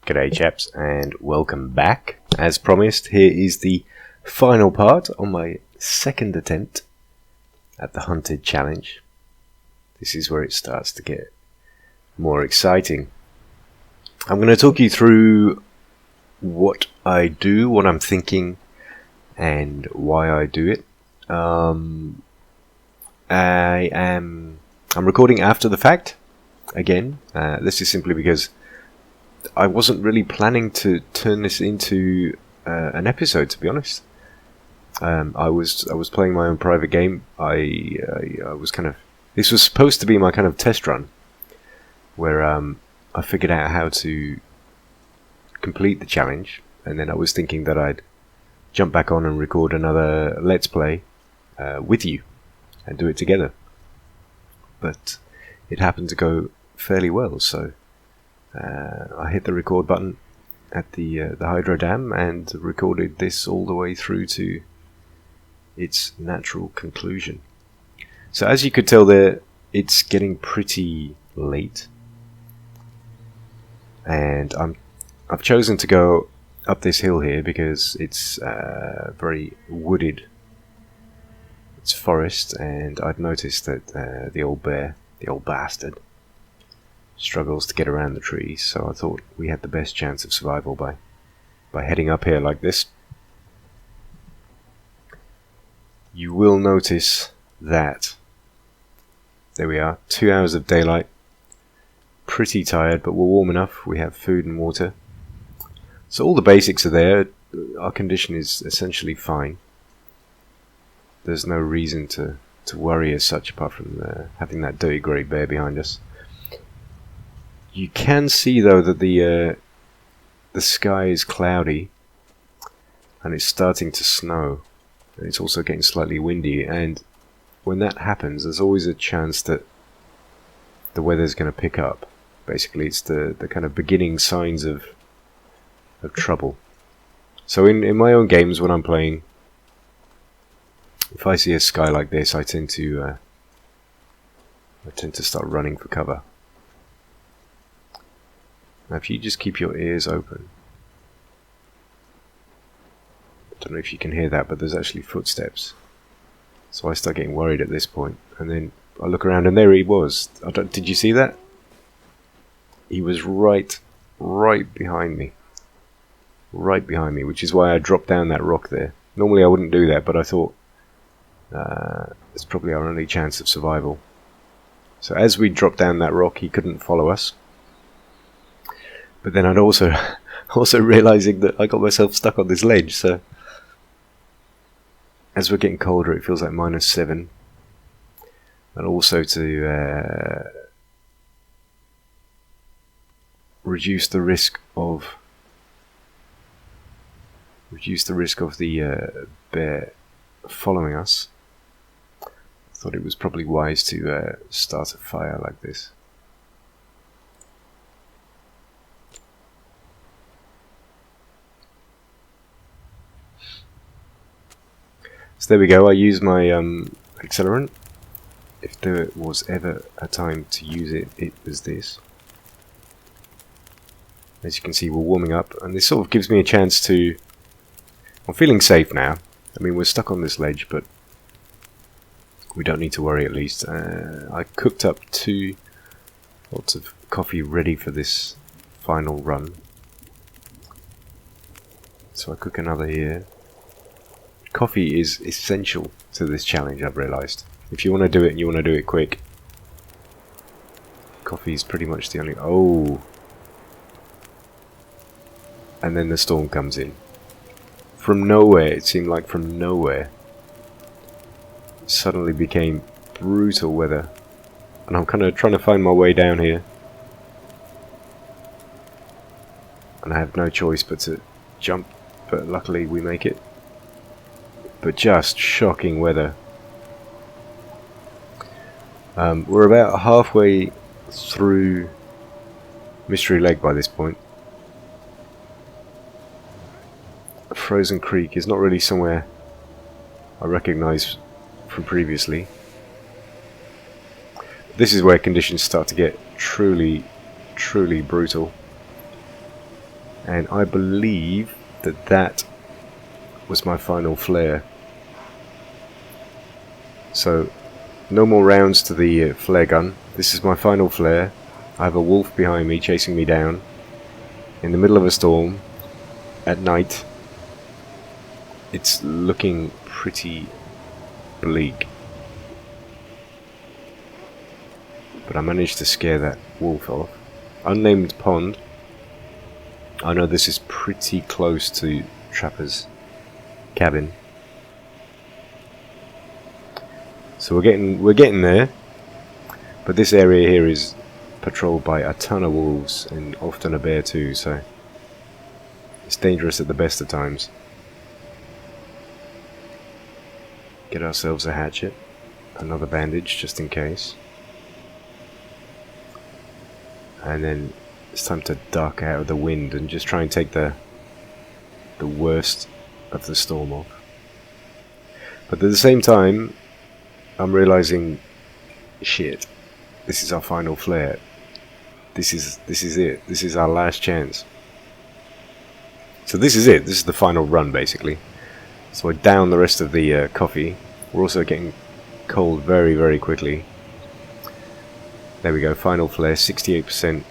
G'day chaps and welcome back. As promised, here is the final part on my second attempt at the Hunted Challenge. This is where it starts to get more exciting. I'm going to talk you through what I do, what I'm thinking, and why I do it. I'm recording after the fact. Again, this is simply because I wasn't really planning to turn this into an episode, to be honest. I was playing my own private game. I was this was supposed to be my kind of test run, where I figured out how to complete the challenge, and then I was thinking that I'd jump back on and record another Let's Play with you and do it together. But it happened to go fairly well, so I hit the record button at the hydro dam and recorded this all the way through to its natural conclusion. So as you could tell there, it's getting pretty late, and I've chosen to go up this hill here because it's very wooded. It's forest, and I've noticed that the old bear, the old bastard, struggles to get around the trees, so I thought we had the best chance of survival by heading up here like this. You will notice that there we are, 2 hours of daylight, pretty tired, but we're warm enough. We have food and water, so all the basics are there. Our condition is essentially fine. There's no reason to worry as such, apart from having that dirty grey bear behind us. You can see though that the sky is cloudy and it's starting to snow, and it's also getting slightly windy, and when that happens there's always a chance that the weather's going to pick up. Basically it's the kind of beginning signs of trouble. So in my own games when I'm playing, if I see a sky like this, I tend to start running for cover. Now if you just keep your ears open, I don't know if you can hear that, but there's actually footsteps. So I start getting worried at this point, and then I look around and there he was. Did you see that? He was right behind me. Right behind me, which is why I dropped down that rock there. Normally I wouldn't do that, but I thought it's probably our only chance of survival. So as we dropped down that rock, he couldn't follow us. But then I'd also realizing that I got myself stuck on this ledge, so as we're getting colder it feels like -7, and also to reduce the risk of the bear following us, I thought it was probably wise to start a fire like this. So there we go. I used my accelerant. If there was ever a time to use it, it was this. As you can see, we're warming up, and this sort of gives me a chance to... I'm feeling safe now. I mean, we're stuck on this ledge, but we don't need to worry at least. I cooked up 2 lots of coffee ready for this final run. So I cook another here. Coffee is essential to this challenge, I've realised. If you want to do it and you want to do it quick, coffee is pretty much the only... Oh! And then the storm comes in. From nowhere, it seemed like from nowhere, it suddenly became brutal weather. And I'm kind of trying to find my way down here. And I have no choice but to jump, but luckily we make it. But just shocking weather. We're about halfway through Mystery Lake by this point. A frozen creek is not really somewhere I recognise from previously. This is where conditions start to get truly brutal. And I believe that was my final flare. So no more rounds to the flare gun. This is my final flare. I have a wolf behind me chasing me down in the middle of a storm at night. It's looking pretty bleak, but I managed to scare that wolf off. Unnamed pond. I know this is pretty close to Trapper's cabin, so we're getting there. But this area here is patrolled by a ton of wolves and often a bear too, so it's dangerous at the best of times. Get ourselves a hatchet, another bandage just in case, and then it's time to duck out of the wind and just try and take the worst of the storm off. But at the same time, I'm realizing, shit, this is our final flare. This is it. This is our last chance. So this is it. This is the final run, basically. So I down the rest of the coffee. We're also getting cold very, very quickly. There we go. Final flare, 68%,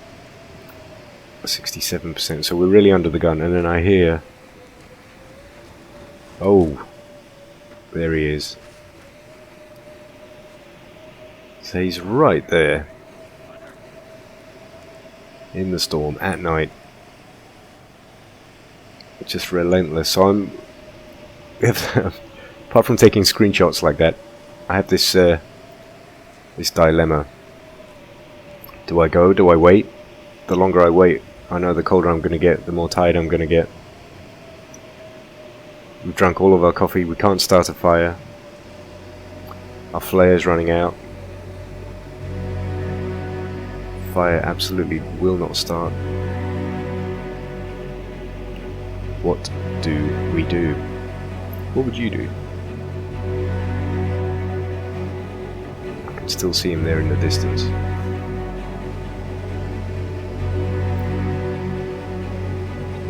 67%. So we're really under the gun. And then I hear, oh, there he is. So he's right there in the storm at night. Just relentless. So I'm apart from taking screenshots like that, I have this this dilemma. Do I go? Do I wait? The longer I wait, I know the colder I'm going to get, the more tired I'm going to get. We've drunk all of our coffee, we can't start a fire. Our flare's running out. Fire absolutely will not start. What do we do? What would you do? I can still see him there in the distance.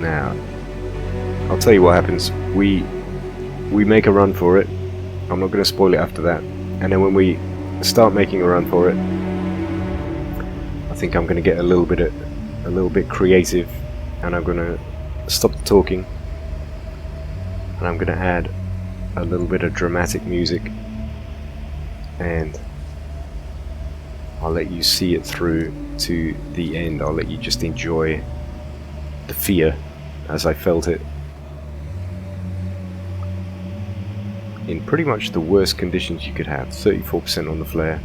Now, I'll tell you what happens. We make a run for it. I'm not going to spoil it after that. And then when we start making a run for it, I think I'm going to get a little bit creative, and I'm going to stop the talking, and I'm going to add a little bit of dramatic music, and I'll let you see it through to the end. I'll let you just enjoy the fear as I felt it in pretty much the worst conditions you could have. 34% on the flare,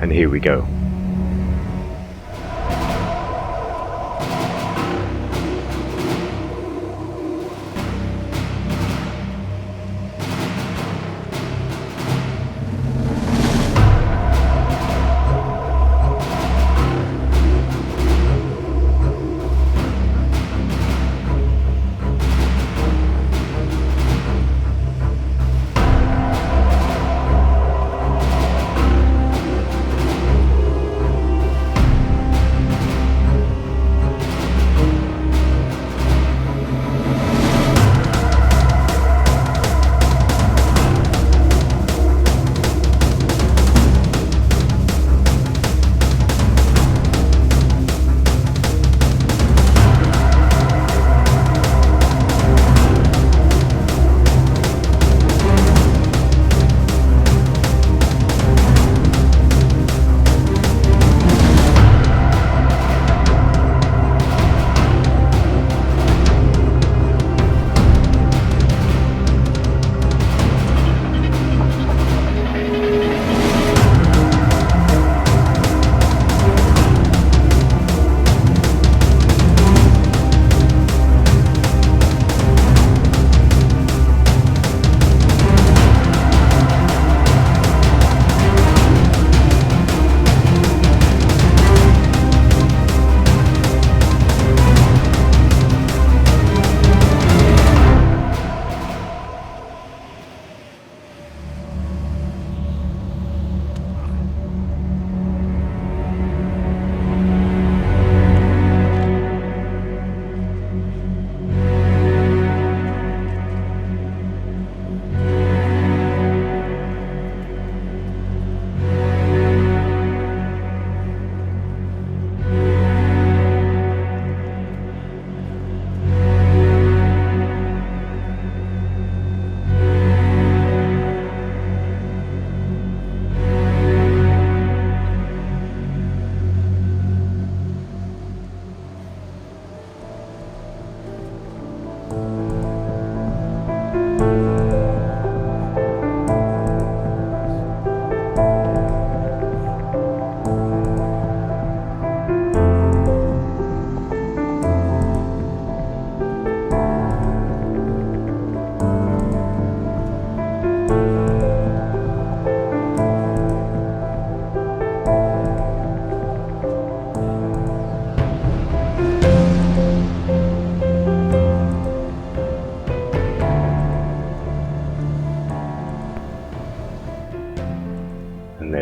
and here we go.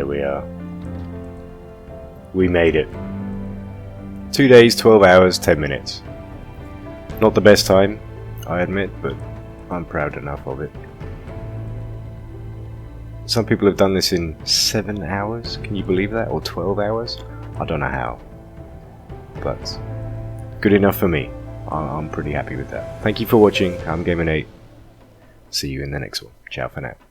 we are. We made it. 2 days, 12 hours, 10 minutes. Not the best time, I admit, but I'm proud enough of it. Some people have done this in 7 hours, can you believe that? Or 12 hours? I don't know how. But good enough for me. I'm pretty happy with that. Thank you for watching. I'm Gamer Nate. See you in the next one. Ciao for now.